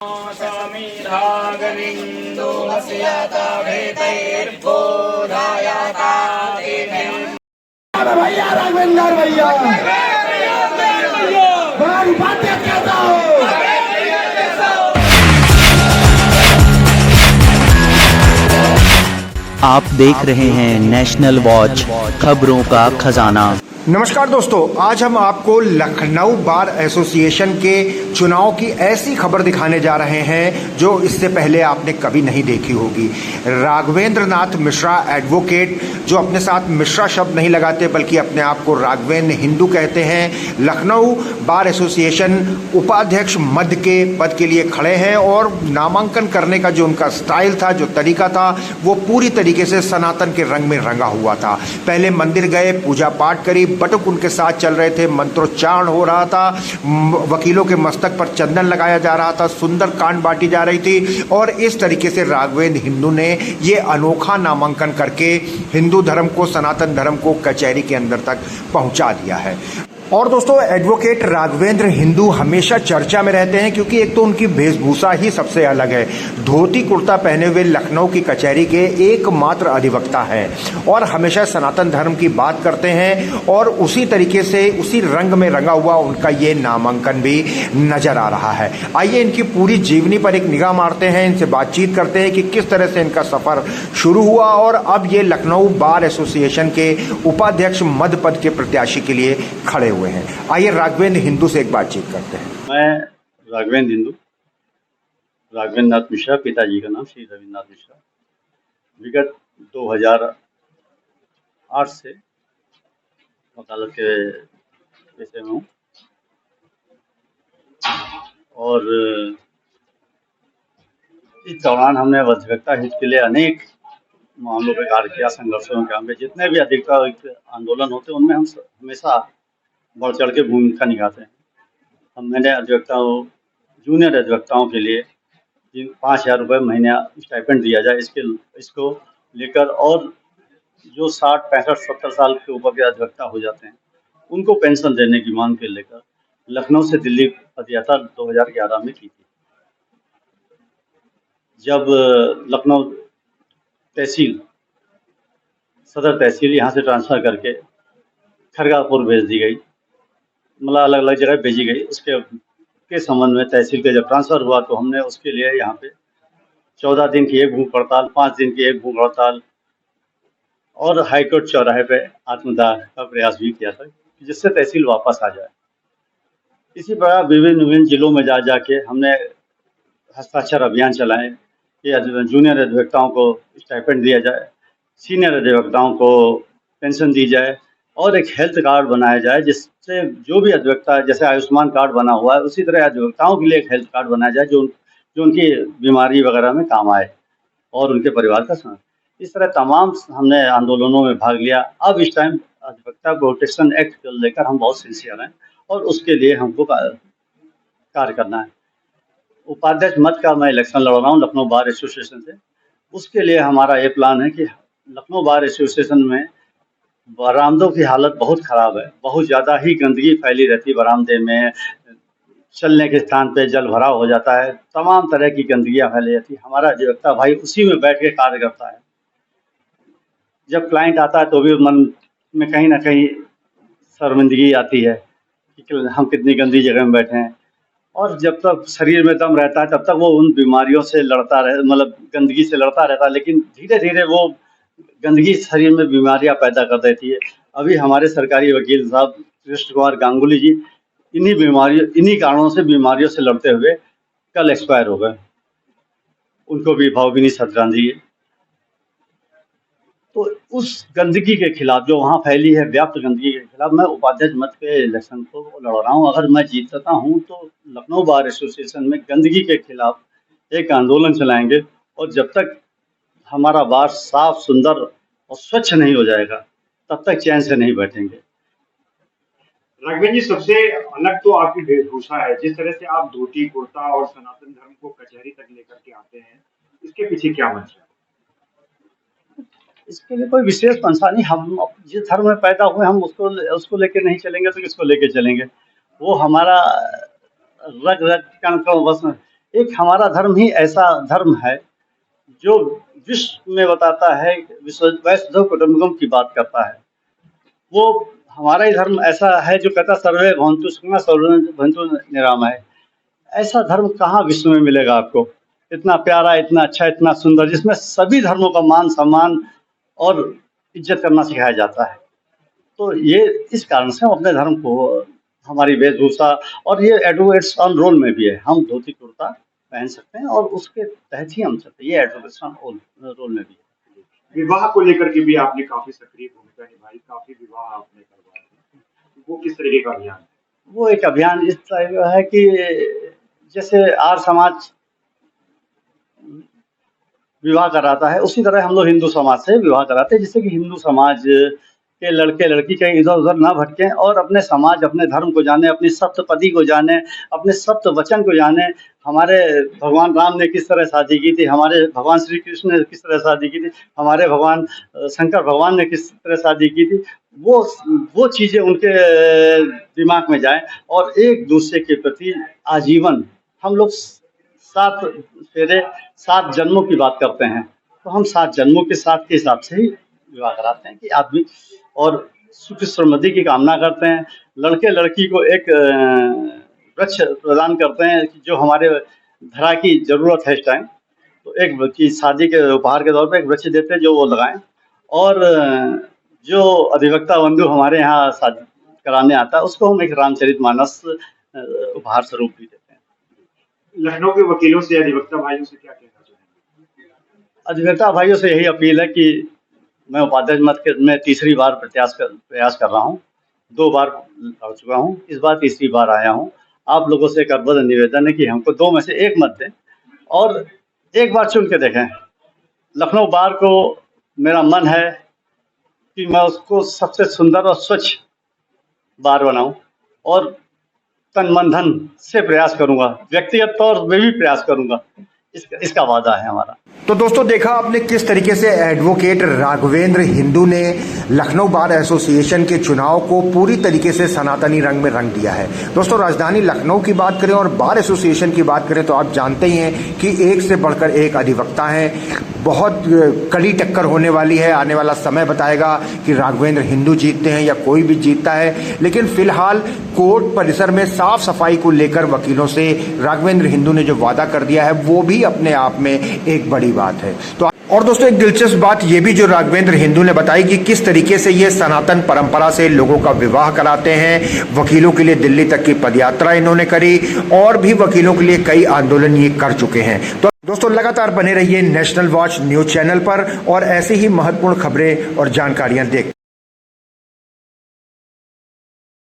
भैया राघवेंद्र भैया बातें कहता हूँ। आप देख रहे हैं नेशनल वॉच, खबरों का खजाना। नमस्कार दोस्तों, आज हम आपको लखनऊ बार एसोसिएशन के चुनाव की ऐसी खबर दिखाने जा रहे हैं जो इससे पहले आपने कभी नहीं देखी होगी। राघवेंद्र नाथ मिश्रा एडवोकेट, जो अपने साथ मिश्रा शब्द नहीं लगाते बल्कि अपने आप को राघवेंद्र हिंदू कहते हैं, लखनऊ बार एसोसिएशन उपाध्यक्ष मध्य के पद के लिए खड़े हैं और नामांकन करने का जो उनका स्टाइल था, जो तरीका था, वो पूरी तरीके से सनातन के रंग में रंगा हुआ था। पहले मंदिर गए, पूजा पाठ करी, बटुक उनके साथ चल रहे थे, मंत्रोच्चारण हो रहा था, वकीलों के मस्तक पर चंदन लगाया जा रहा था, सुंदर कांड बांटी जा रही थी और इस तरीके से राघवेंद्र हिंदू ने ये अनोखा नामांकन करके हिंदू धर्म को, सनातन धर्म को कचहरी के अंदर तक पहुंचा दिया है। और दोस्तों, एडवोकेट राघवेंद्र हिंदू हमेशा चर्चा में रहते हैं क्योंकि एक तो उनकी वेशभूषा ही सबसे अलग है। धोती कुर्ता पहने हुए लखनऊ की कचहरी के एकमात्र अधिवक्ता हैं और हमेशा सनातन धर्म की बात करते हैं और उसी तरीके से, उसी रंग में रंगा हुआ उनका ये नामांकन भी नजर आ रहा है। आइए इनकी पूरी जीवनी पर एक निगाह मारते हैं, इनसे बातचीत करते हैं कि किस तरह से इनका सफर शुरू हुआ और अब ये लखनऊ बार एसोसिएशन के उपाध्यक्ष मध्य पद के प्रत्याशी के लिए खड़े हुए हैं। आइए राघवेंद्र हिंदू से एक बातचीत करते हैं। मैं राघवेंद्र हिंदू, राघवेंद्र नाथ मिश्रा, पिताजी का नाम श्री रविन्द्रनाथ मिश्रा, विगत 2008 से वकालत के पेशे में हूँ और इस दौरान हमने अधिवक्ता हित के लिए अनेक मामलों पर कार्य किया, संघर्षों में काम किया। जितने भी अधिवक्ता आंदोलन होते हैं उनमें हम हमेशा बढ़ चढ़ के भूमिका निभाते हैं। मैंने अधिवक्ताओं, जूनियर अधिवक्ताओं के लिए 5,000 रुपये महीने स्टाइपेंड दिया जाए, इसको लेकर, और जो 60, 65, 70 साल के ऊपर के अधिवक्ता हो जाते हैं उनको पेंशन देने की मांग के लेकर लखनऊ से दिल्ली पदयात्रा 2011 में की थी। जब लखनऊ तहसील, सदर तहसील यहाँ से ट्रांसफ़र करके खरगापुर भेज दी गई, मतलब अलग अलग जगह भेजी गई, उसके संबंध में तहसील का जब ट्रांसफ़र हुआ तो हमने उसके लिए यहाँ पे 14 दिन की एक भूख हड़ताल, 5 दिन की एक भूख हड़ताल और हाईकोर्ट चौराहे पे आत्मदाह का प्रयास भी किया था जिससे तहसील वापस आ जाए। इसी प्रकार विभिन्न जिलों में जा जाके हमने हस्ताक्षर अभियान चलाए कि जूनियर अधिवक्ताओं को स्टाइपेंड दिया जाए, सीनियर अधिवक्ताओं को पेंशन दी जाए और एक हेल्थ कार्ड बनाया जाए जिससे जो भी अधिवक्ता, जैसे आयुष्मान कार्ड बना हुआ है उसी तरह अधिवक्ताओं के लिए एक हेल्थ कार्ड बनाया जाए जो उनकी बीमारी वगैरह में काम आए और उनके परिवार का समय। इस तरह तमाम हमने आंदोलनों में भाग लिया। अब इस टाइम अधिवक्ता प्रोटेक्शन एक्ट को लेकर हम बहुत सिंसियर हैं और उसके लिए हमको कार्य करना है। उपाध्यक्ष मत का मैं इलेक्शन लड़ रहा हूँ लखनऊ बार एसोसिएशन से। उसके लिए हमारा ये प्लान है कि लखनऊ बार एसोसिएशन में बरामदों की हालत बहुत ख़राब है, बहुत ज़्यादा ही गंदगी फैली रहती है बरामदे में, चलने के स्थान पे जल भराव हो जाता है, तमाम तरह की गंदगियाँ फैली रहती है। हमारा अधिवक्ता भाई उसी में बैठ के कार्य करता है। जब क्लाइंट आता है तो भी मन में कहीं ना कहीं शर्मिंदगी आती है कि हम कितनी गंदी जगह में बैठे हैं, और जब तक शरीर में दम रहता है तब तक वो उन बीमारियों से लड़ता रहे, मतलब गंदगी से लड़ता रहता है, लेकिन धीरे धीरे वो गंदगी शरीर में बीमारियां पैदा कर देती है। अभी हमारे सरकारी वकील साहब कृष्ण कुमार गांगुली जी इन्हीं कारणों से बीमारियों से लड़ते हुए कल एक्सपायर हो गए। उनको भी भावभीनी श्रद्धांजलि है। तो उस गंदगी के खिलाफ जो वहाँ फैली है, व्याप्त गंदगी के खिलाफ मैं उपाध्यक्ष मत के इलेक्शन को लड़ रहा हूँ। अगर मैं जीतता हूँ तो लखनऊ बार एसोसिएशन में गंदगी के खिलाफ एक आंदोलन चलाएंगे और जब तक हमारा बार साफ, सुंदर और स्वच्छ नहीं हो जाएगा तब तक चैन से नहीं बैठेंगे। राघवेंद्र जी, सबसे अलग तो आपकी वेशभूषा है। जिस तरह से आप धोती कुर्ता और सनातन धर्म को कचहरी तक लेकर के आते हैं, इसके पीछे क्या मंशा है? इसके लिए कोई विशेष मंशा नहीं। हम जिस धर्म में पैदा हुए हम उसको लेके नहीं चलेंगे तो किसको लेके चलेंगे? वो हमारा रग रग कण कण बस एक हमारा धर्म ही ऐसा धर्म है जो विश्व में बताता है, विश्व वैश्व कुटुंबकम की बात करता है। वो हमारा ही धर्म ऐसा है जो कहता सर्वे भवन्तु सुखिनः सर्वे भवन्तु निरामय। ऐसा धर्म कहाँ विश्व में मिलेगा आपको, इतना प्यारा, इतना अच्छा, इतना सुंदर, जिसमें सभी धर्मों का मान सम्मान और इज्जत करना सिखाया जाता है। तो ये इस कारण से हम अपने धर्म को, हमारी वेशभूषा, और ये एडवोकेट्स ऑन रोल में भी है, हम धोती कुर्ता पहन सकते हैं और उसके तहत ही हम चलते हैं, ये एडवोकेट्स ऑन रोल में भी है। विवाह को लेकर के भी आपने काफी सक्रिय भूमिका निभाई, काफी विवाह आपने करवाए, वो किस तरीके का अभियान है? वो एक अभियान इस तरह का है कि जैसे आर्य समाज विवाह कराता है, उसी तरह हम लोग हिंदू समाज से विवाह कराते हैं, जिससे कि हिंदू समाज के लड़के लड़की कहीं इधर उधर ना भटकें और अपने समाज, अपने धर्म को जाने, अपनी सप्तपदी को जाने, अपने सप्त वचन को जाने। हमारे भगवान राम ने किस तरह शादी की थी, हमारे भगवान श्री कृष्ण ने किस तरह शादी की थी, हमारे भगवान शंकर भगवान ने किस तरह शादी की थी, वो चीज़ें उनके दिमाग में जाएं और एक दूसरे के प्रति आजीवन, हम लोग 7 फेरे 7 जन्मों की बात करते हैं, तो हम 7 जन्मों के साथ के हिसाब से ही विवाह कराते हैं कि आदमी, और सुख समृद्धि की कामना करते हैं। लड़के लड़की को एक वृक्ष प्रदान करते हैं कि जो हमारे धरा की ज़रूरत है इस टाइम, तो एक की शादी के उपहार के तौर पे एक वृक्ष देते हैं जो वो लगाएं। और जो अधिवक्ता बंधु हमारे यहाँ शादी कराने आता है, उसको हम एक रामचरितमानस उपहार स्वरूप भी देते हैं। लखनऊ के वकीलों से, अधिवक्ता भाइयों से क्या कहना चाहेंगे? अधिवक्ता भाइयों से यही अपील है कि मैं उपाध्यक्ष मत में तीसरी बार प्रयास कर रहा हूँ, 2 बार लड़ चुका हूँ, इस बार तीसरी बार आया हूँ। आप लोगों से एक अरबद्ध निवेदन है कि हमको 2 में से 1 मत दें और एक बार चुन के देखें। लखनऊ बार को मेरा मन है कि मैं उसको सबसे सुंदर और स्वच्छ बार बनाऊं और तन मन धन से प्रयास करूंगा, व्यक्तिगत तौर पे भी प्रयास करूंगा, इसका वादा है हमारा। तो दोस्तों, देखा आपने किस तरीके से एडवोकेट राघवेंद्र हिंदू ने लखनऊ बार एसोसिएशन के चुनाव को पूरी तरीके से सनातनी रंग में रंग दिया है। दोस्तों, राजधानी लखनऊ की बात करें और बार एसोसिएशन की बात करें तो आप जानते ही हैं कि एक से बढ़कर एक अधिवक्ता हैं। बहुत कड़ी टक्कर होने वाली है। आने वाला समय बताएगा कि राघवेंद्र हिंदू जीतते हैं या कोई भी जीतता है, लेकिन फिलहाल कोर्ट परिसर में साफ सफाई को लेकर वकीलों से राघवेंद्र हिंदू ने जो वादा कर दिया है वो भी अपने आप में एक बड़ी बात है। तो और दोस्तों, एक दिलचस्प बात ये भी जो राघवेंद्र हिंदू ने बताई कि किस तरीके से ये सनातन परंपरा से लोगों का विवाह कराते हैं। वकीलों के लिए दिल्ली तक की पदयात्रा इन्होंने करी और भी वकीलों के लिए कई आंदोलन ये कर चुके हैं। तो दोस्तों, लगातार बने रहिए नेशनल वॉच न्यूज चैनल पर और ऐसे ही महत्वपूर्ण खबरें और जानकारियां देख